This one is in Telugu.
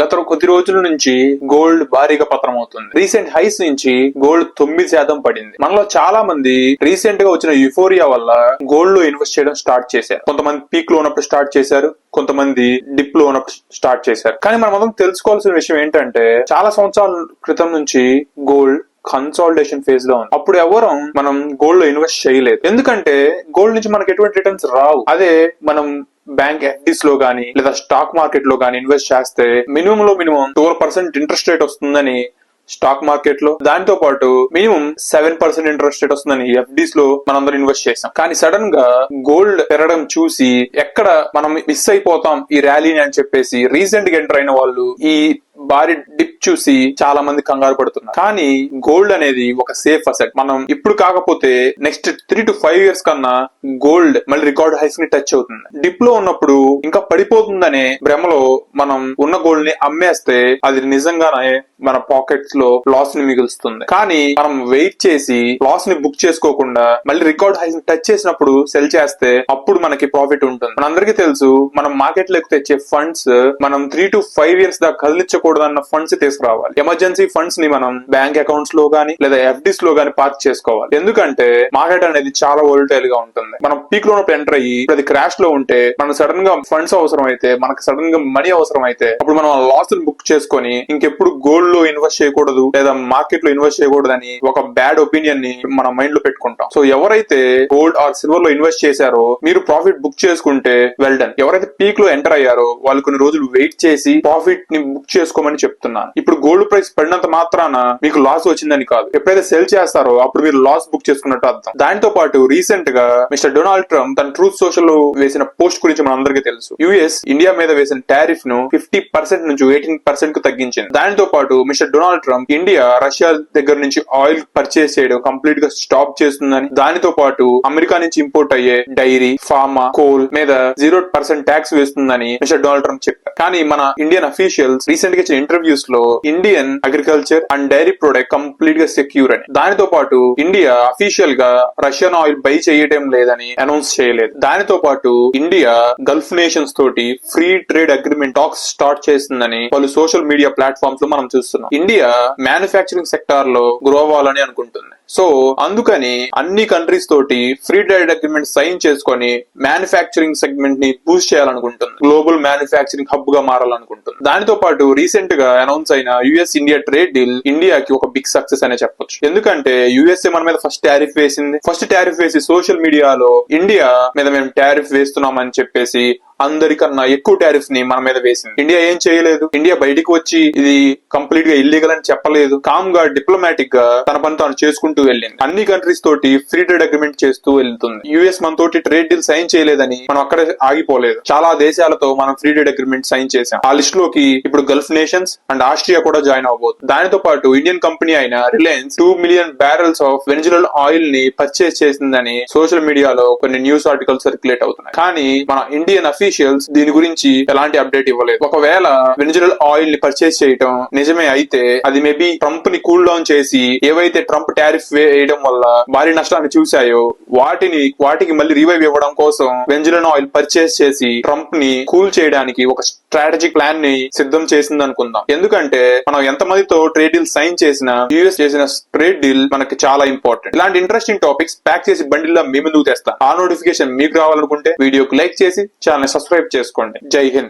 గత కొద్ది రోజుల నుంచి గోల్డ్ భారీగా పతనం అవుతుంది. రీసెంట్ హైస్ నుంచి గోల్డ్ 9% పడింది. మనలో చాలా మంది రీసెంట్ గా వచ్చిన యుఫోరియా వల్ల గోల్డ్ లో ఇన్వెస్ట్ చేయడం స్టార్ట్ చేశారు. కొంతమంది పీక్ లో ఉన్నప్పుడు స్టార్ట్ చేశారు, కొంతమంది డిప్ లో ఉన్నప్పుడు స్టార్ట్ చేశారు. కానీ మనం తెలుసుకోవాల్సిన విషయం ఏంటంటే చాలా సంవత్సరాల క్రితం నుంచి గోల్డ్ కన్సాలిడేషన్ ఫేజ్ లో ఉంది. అప్పుడు ఎవరు మనం గోల్డ్ లో ఇన్వెస్ట్ చేయలేదు, ఎందుకంటే గోల్డ్ నుంచి మనకి ఎటువంటి రిటర్న్స్ రావు. అదే మనం బ్యాంక్ ఎఫ్డీస్ లో గానీ లేదా స్టాక్ మార్కెట్ లో గానీ ఇన్వెస్ట్ చేస్తే మినిమం 12% ఇంట్రెస్ట్ రేట్ వస్తుందని స్టాక్ మార్కెట్ లో, దాంతో పాటు మినిమం 7% ఇంట్రెస్ట్ రేట్ వస్తుందని ఎఫ్డీస్ లో మనందరం ఇన్వెస్ట్ చేసాం. కానీ సడన్ గా గోల్డ్ పెరగడం చూసి ఎక్కడ మనం మిస్ అయిపోతాం ఈ ర్యాలీని అని చెప్పేసి రీసెంట్ గా ఎంటర్ అయిన వాళ్ళు ఈ భారీ డిప్ చూసి చాలా మంది కంగారు పడుతున్నారు. కానీ గోల్డ్ అనేది ఒక సేఫ్ అసెట్. మనం ఇప్పుడు కాకపోతే నెక్స్ట్ 3 to 5 years కన్నా గోల్డ్ మళ్ళీ రికార్డ్ హైస్ ని టచ్ అవుతుంది. డిప్ లో ఉన్నప్పుడు ఇంకా పడిపోతుందనే భ్రమలో మనం ఉన్న గోల్డ్ ని అమ్మేస్తే అది నిజంగానే మన పాకెట్స్ లో లాస్ ని మిగులుస్తుంది. కానీ మనం వెయిట్ చేసి లాస్ ని బుక్ చేసుకోకుండా మళ్ళీ రికార్డ్ హైస్ ని టచ్ చేసినప్పుడు సెల్ చేస్తే అప్పుడు మనకి ప్రాఫిట్ ఉంటుంది. మనందరికీ తెలుసు, మనం మార్కెట్ లోకి తెచ్చే ఫండ్స్ మనం 3 to 5 years దాకా కదిలించకూడదన్న ఫండ్స్ తీసుకురావాలి. ఎమర్జెన్సీ ఫండ్స్ ని మనం బ్యాంక్ అకౌంట్స్ లో గానీ లేదా ఎఫ్డీస్ లో గానీ పార్క్ చేసుకోవాలి. ఎందుకంటే మార్కెట్ అనేది చాలా వోల్టైల్ గా ఉంటుంది. మనం పీక్ లో ఎంటర్ అయ్యి అది క్రాష్ లో ఉంటే మనకు సడన్ గా ఫండ్స్ అవసరం అయితే, మనకు సడన్ గా మనీ అవసరం అయితే అప్పుడు మనం లాస్ బుక్ చేసుకొని ఇంకెప్పుడు గోల్డ్ లో ఇన్వెస్ట్ చేయకూడదు లేదా మార్కెట్ లో ఇన్వెస్ట్ చేయకూడదు అని ఒక బ్యాడ్ ఒపీనియన్ ని మన మైండ్ లో పెట్టుకుంటాం. సో ఎవరైతే గోల్డ్ ఆర్ సిల్వర్ లో ఇన్వెస్ట్ చేశారో మీరు ప్రాఫిట్ బుక్ చేసుకుంటే వెల్ డన్. ఎవరైతే పీక్ లో ఎంటర్ అయ్యారో వాళ్ళు కొన్ని రోజులు వెయిట్ చేసి ప్రాఫిట్ ని బుక్ చేసుకోమని చెప్తున్నాను. ఇప్పుడు గోల్డ్ ప్రైస్ పడినంత మాత్రాన మీకు లాస్ వచ్చిందని కాదు. ఎప్పుడైతే సెల్ చేస్తారో అప్పుడు మీరు లాస్ బుక్ చేసుకున్నట్టు అర్థం. దాంతో పాటు రీసెంట్ గా మిస్టర్ డొనాల్డ్ ట్రంప్ తన ట్రూత్ సోషల్ లో వేసిన పోస్ట్ గురించి మన అందరికీ తెలుసు. యుఎస్ ఇండియా మీద వేసిన టారిఫ్ ను 50% నుంచి 18% కు తగ్గించింది. దానితో పాటు mister Donald Trump India Russia దగ్గర నుంచి ఆయిల్ పర్చేస్ చేయడం కంప్లీట్ గా స్టాప్ చేస్తుందని, దానితో పాటు అమెరికా నుంచి ఇంపోర్ట్ అయ్యే డైరీ, ఫార్మా, కోల్ మీద 0% ట్యాక్స్ వేస్తుందని మిస్టర్ డొనాల్డ్ ట్రంప్ చెప్పారు. కానీ మన ఇండియన్ అఫీషియల్స్ రీసెంట్ గా ఇచ్చిన ఇంటర్వ్యూస్ లో Indian agriculture and dairy product complete గా సెక్యూర్ అని, దానితో పాటు ఇండియా అఫీషియల్ గా రష్యన్ ఆయిల్ బై చేయడం లేదని అనౌన్స్ చేయలేదు. దానితో పాటు ఇండియా గల్ఫ్ నేషన్స్ తోటి free trade agreement talks start చేస్తుందని వాళ్ళు సోషల్ మీడియా ప్లాట్ఫామ్స్ లో మనం చూస్తున్నాం. ఇండియా మ్యానుఫ్యాక్చరింగ్ సెక్టార్ లో గ్రో అవ్వాలని అనుకుంటుంది. సో అందుకని అన్ని కంట్రీస్ తోటి ఫ్రీ ట్రేడ్ అగ్రిమెంట్ సైన్ చేసుకొని మ్యానుఫ్యాక్చరింగ్ సెగ్మెంట్ ని బూస్ట్ చేయాలనుకుంటుంది. గ్లోబల్ మ్యానుఫ్యాక్చరింగ్ హబ్ గా మారాలనుకుంటుంది. దానితో పాటు రీసెంట్ గా అనౌన్స్ అయిన యుఎస్ ఇండియా ట్రేడ్ డీల్ ఇండియాకి ఒక బిగ్ సక్సెస్ అనే చెప్పొచ్చు. ఎందుకంటే యుఎస్ఏ మన మీద ఫస్ట్ టారిఫ్ వేసింది. ఫస్ట్ టారిఫ్ వేసి సోషల్ మీడియాలో ఇండియా మీద మేము టారిఫ్ వేస్తున్నామని చెప్పేసి అందరికన్నా ఎక్కువ టారిఫ్ ని మన మీద వేసింది. ఇండియా ఏం చేయలేదు. ఇండియా బయటికి వచ్చి ఇది కంప్లీట్ గా ఇల్లీగల్ అని చెప్పలేదు. కామ్ గా డిప్లొమాటిక్ గా తన పని తాను చేసుకుంటూ వెళ్ళింది. అన్ని కంట్రీస్ తోటి ఫ్రీ ట్రేడ్ అగ్రిమెంట్ చేస్తూ వెళ్తుంది. యుఎస్ మన తోటి ట్రేడ్ డీల్ సైన్ చేయలేదని మనం అక్కడే ఆగిపోలేదు. చాలా దేశాలతో మనం ఫ్రీ ట్రేడ్ అగ్రిమెంట్ సైన్ చేసాం. ఆ లిస్ట్ లోకి ఇప్పుడు గల్ఫ్ నేషన్స్ అండ్ ఆస్ట్రియా కూడా జాయిన్ అవబోతుంది. దానితో పాటు ఇండియన్ కంపెనీ అయిన Reliance 2 million barrels of Venezuelan oil ని పర్చేస్ చేసిందని సోషల్ మీడియాలో కొన్ని న్యూస్ ఆర్టికల్స్ సర్క్యులేట్ అవుతున్నాయి. కానీ మన ఇండియన్ అఫీషియల్స్ దీని గురించి ఎలాంటి అప్డేట్ ఇవ్వలేదు. ఒకవేళ వెనిజువల్ ఆయిల్ ని పర్చేస్ చేయడం నిజమే అయితే అది మేబీ ట్రంప్ ని కూల్ డౌన్ చేసి ఏవైతే ట్రంప్ టారిఫ్ వేయడం వల్ల భారీ నష్టాన్ని చూశాయో వాటికి మళ్ళీ రివైవ్ ఇవ్వడం కోసం వెనిజువల్ ఆయిల్ పర్చేస్ చేసి ట్రంప్ ని కూల్ చేయడానికి ఒక స్ట్రాటజిక్ ప్లాన్ ని సిద్ధం చేసింది అనుకుందాం. ఎందుకంటే మనం ఎంతమందితో ట్రేడ్ డీల్ సైన్ చేసినా యుఎస్ చేసిన ట్రేడ్ డీల్ మనకి చాలా ఇంపార్టెంట్. ఇలాంటి ఇంట్రెస్టింగ్ టాపిక్స్ ప్యాక్ చేసి బండిల్లా మీ ముందుకు తెస్తా. ఆ నోటిఫికేషన్ మీకు రావాలనుకుంటే వీడియోకి లైక్ చేసి ఛానల్ సబ్స్క్రైబ్ చేసుకోండి. జై హింద్.